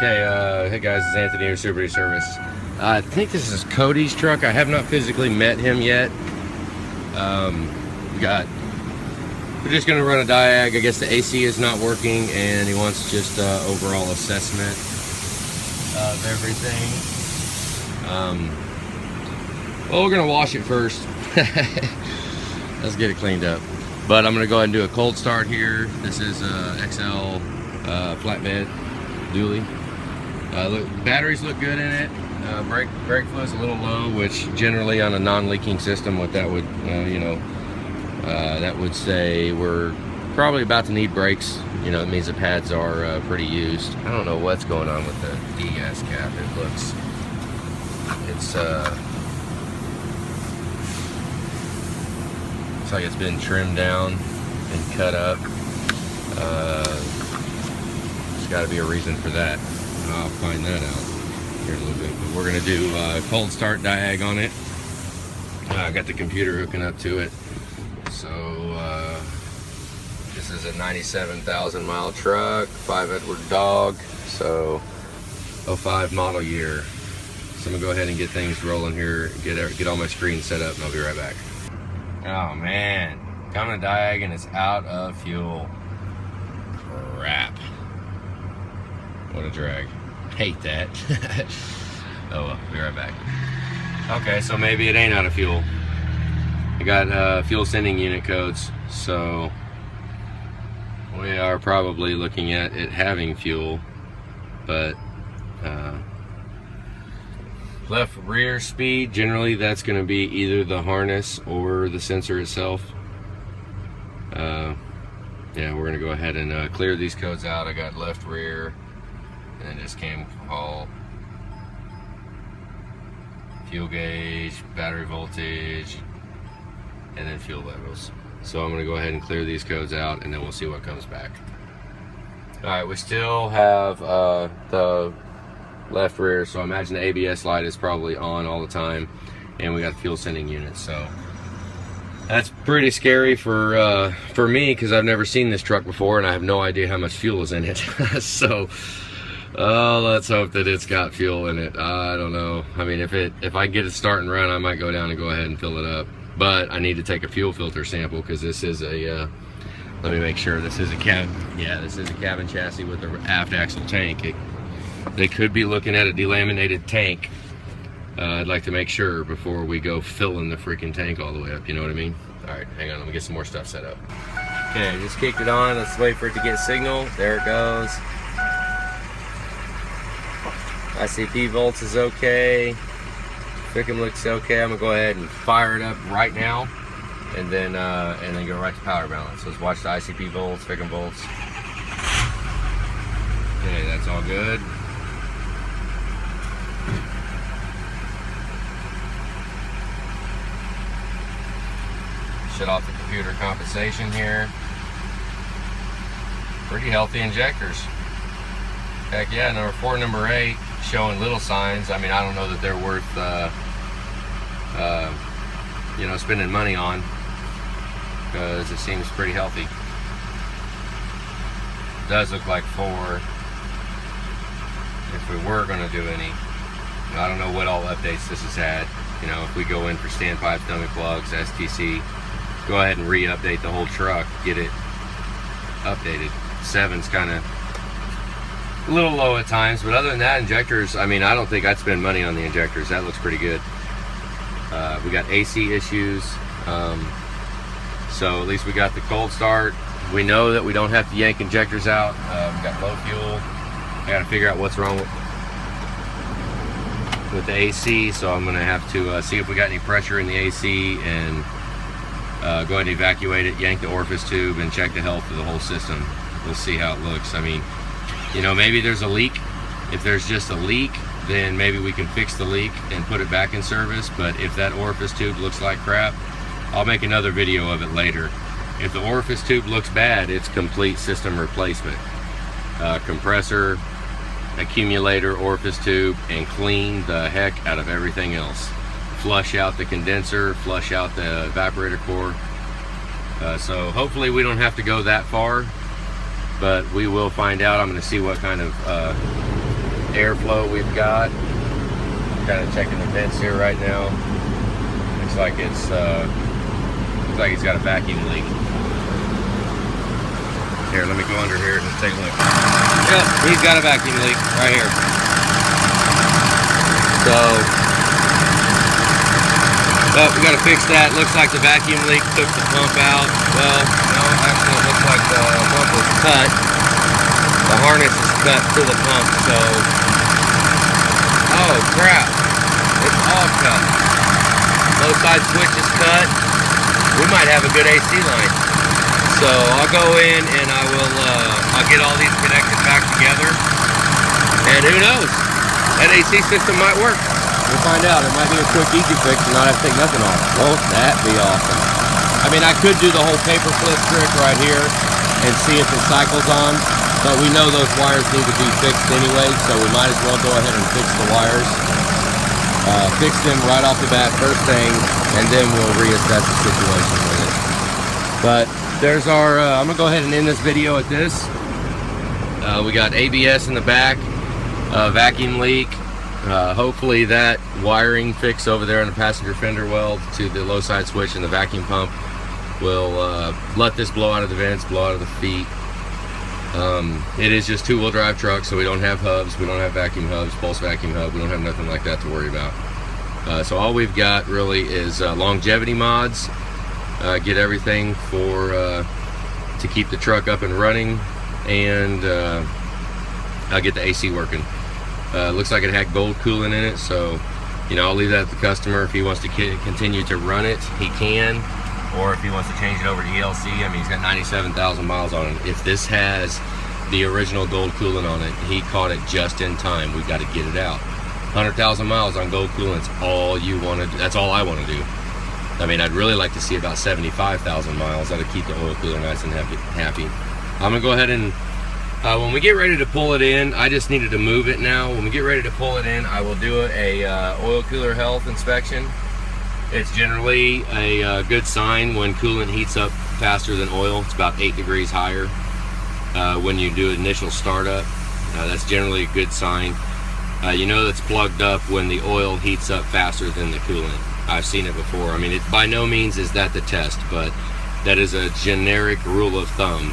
Okay, hey guys, it's Anthony here, Super Duty Service. I think this is Cody's truck. I have not physically met him yet. We're just gonna run a diag. I guess the AC is not working, and he wants just overall assessment of everything. Well, we're gonna wash it first. Let's get it cleaned up. But I'm gonna go ahead and do a cold start here. This is XL flatbed dually. Batteries look good in it. Brake flow is a little low, which generally on a non-leaking system, what that would, that would say we're probably about to need brakes. You know, it means the pads are pretty used. I don't know what's going on with the degas cap. It looks, it's like it's been trimmed down and cut up. There's got to be a reason for that. I'll find that out here in a little bit. But we're gonna do a cold start diag on it. I got the computer hooking up to it. So this is a 97,000 mile truck, 5 Edward dog, so 05 model year. So I'm gonna go ahead and get things rolling here, get all my screens set up, and I'll be right back. Oh man, coming to diag and it's out of fuel. Crap. What a drag. Hate that. Oh well, be right back. Okay, so maybe it ain't out of fuel. I got fuel sending unit codes, so we are probably looking at it having fuel, but left rear speed, generally that's going to be either the harness or the sensor itself. Yeah, we're going to go ahead and clear these codes out. I got left rear, and just cam haul, fuel gauge, battery voltage, and then fuel levels. So I'm going to go ahead and clear these codes out, and then we'll see what comes back. Alright, we still have the left rear, so I imagine the ABS light is probably on all the time, and we got the fuel sending unit. So that's pretty scary for me, because I've never seen this truck before and I have no idea how much fuel is in it. So let's hope that it's got fuel in it. I don't know. I mean, if I get it starting run, I might go down and go ahead and fill it up. But I need to take a fuel filter sample, because this is a let me make sure this is a cabin. Yeah, this is a cabin chassis with an aft axle tank. They could be looking at a delaminated tank. I'd like to make sure before we go filling the freaking tank all the way up, you know what I mean? All right, hang on, let me get some more stuff set up. Okay, I just kicked it on. Let's wait for it to get signal. There it goes. ICP volts is okay. Frickin' looks okay. I'm gonna go ahead and fire it up right now, and then go right to power balance. So let's watch the ICP volts, frickin' volts. Okay, that's all good. Shut off the computer compensation here. Pretty healthy injectors. Heck yeah, number 4, number 8, showing little signs. I mean, I don't know that they're worth, you know, spending money on, because it seems pretty healthy. It does look like 4. If we were going to do any, I don't know what all updates this has had. You know, if we go in for standpipes, dummy plugs, STC, go ahead and re-update the whole truck, get it updated. 7's kind of a little low at times, but other than that, injectors, I mean, I don't think I'd spend money on the injectors. That looks pretty good. We got AC issues, so at least we got the cold start. We know that we don't have to yank injectors out. We got low fuel. I got to figure out what's wrong with the AC, so I'm going to have to see if we got any pressure in the AC, and go ahead and evacuate it, yank the orifice tube, and check the health of the whole system. We'll see how it looks. I mean, you know, maybe there's a leak. If there's just a leak, then maybe we can fix the leak and put it back in service. But if that orifice tube looks like crap, I'll make another video of it later. If the orifice tube looks bad, it's complete system replacement. Compressor, accumulator, orifice tube, and clean the heck out of everything else. Flush out the condenser, flush out the evaporator core. So hopefully we don't have to go that far, but we will find out. I'm going to see what kind of airflow we've got. Kind of checking the vents here right now. Looks like it's he's got a vacuum leak. Here, let me go under here and take a look. Yep, he's got a vacuum leak right here. So, but we got to fix that. Looks like the vacuum leak took the pump out. Well, no, actually it looks like the pump was cut. The harness is cut to the pump, so, oh crap, it's all cut. Both side switch is cut. We might have a good AC line. So I'll go in and I'll get all these connected back together, and who knows, that AC system might work. We'll find out. It might be a quick, easy fix and not have to take nothing off. Won't that be awesome? I mean, I could do the whole paper clip trick right here and see if it cycles on, but we know those wires need to be fixed anyway, so we might as well go ahead and fix the wires. Fix them right off the bat, first thing, and then we'll reassess the situation with it. But there's our, I'm gonna go ahead and end this video at this. We got ABS in the back, vacuum leak. Hopefully that wiring fix over there in the passenger fender weld to the low side switch and the vacuum pump will let this blow out of the vents, blow out of the feet. It is just two-wheel drive truck, so we don't have hubs, we don't have vacuum hubs, pulse vacuum hub, we don't have nothing like that to worry about. So all we've got really is longevity mods, get everything for to keep the truck up and running, and I'll get the AC working. Looks like it had gold coolant in it, so you know, I'll leave that to the customer. If he wants to continue to run it, he can, or if he wants to change it over to ELC. I mean, he's got 97,000 miles on it. If this has the original gold coolant on it, he caught it just in time. We've got to get it out. 100,000 miles on gold coolant's all you want to do. That's all I want to do. I mean, I'd really like to see about 75,000 miles. That'll keep the oil cooler nice and happy. I'm gonna go ahead and when we get ready to pull it in, I just needed to move it now. When we get ready to pull it in, I will do a oil cooler health inspection. It's generally a good sign when coolant heats up faster than oil. It's about 8 degrees higher when you do initial startup. That's generally a good sign. You know that's plugged up when the oil heats up faster than the coolant. I've seen it before. I mean, it by no means is that the test, but that is a generic rule of thumb.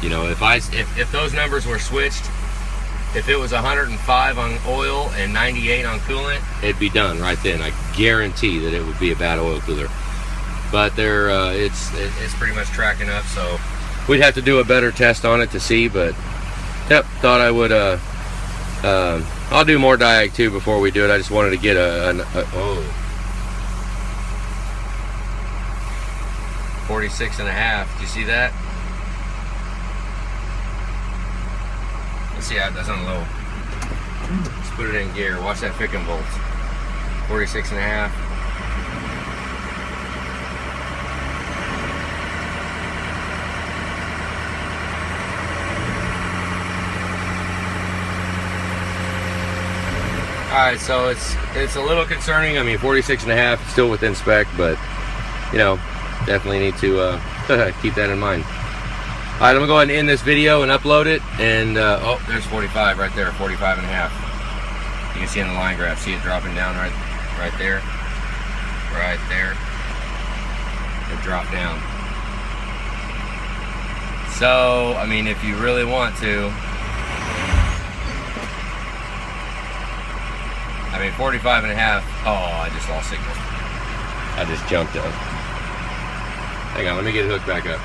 You know, if those numbers were switched, if it was 105 on oil and 98 on coolant, it'd be done right then. I guarantee that it would be a bad oil cooler. But they're it's pretty much tracking up, so we'd have to do a better test on it to see. But yep, thought I would. I'll do more diag too before we do it. I just wanted to get oh. 46.5. Do you see that? Let's see how that's on low. Let's put it in gear. Watch that Ficken volts. 46.5. Alright, so it's a little concerning. I mean, 46.5 still within spec, but you know, definitely need to keep that in mind. Alright, I'm gonna go ahead and end this video and upload it. And oh, there's 45 right there, 45.5. You can see in the line graph, see it dropping down right there, right there. It dropped down. So, I mean, if you really want to, I mean, 45.5. Oh, I just lost signal. I just jumped up. Hang on, let me get it hooked back up.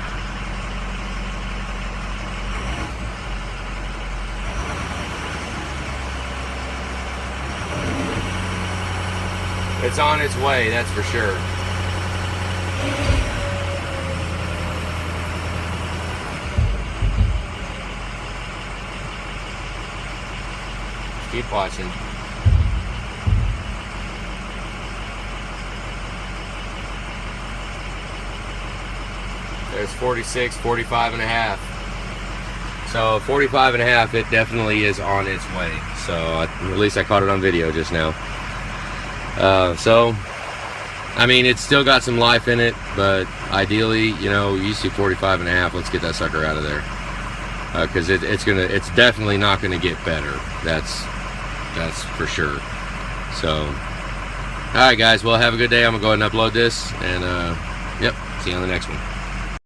It's on its way, that's for sure. Keep watching. There's 46, 45.5. So 45.5, it definitely is on its way. So at least I caught it on video just now. So I mean, it's still got some life in it, but ideally, you know, you see 45.5, let's get that sucker out of there. Because it's definitely not gonna get better. That's That's for sure. So, all right, guys. Well, have a good day. I'm gonna go ahead and upload this, and yep. See you on the next one.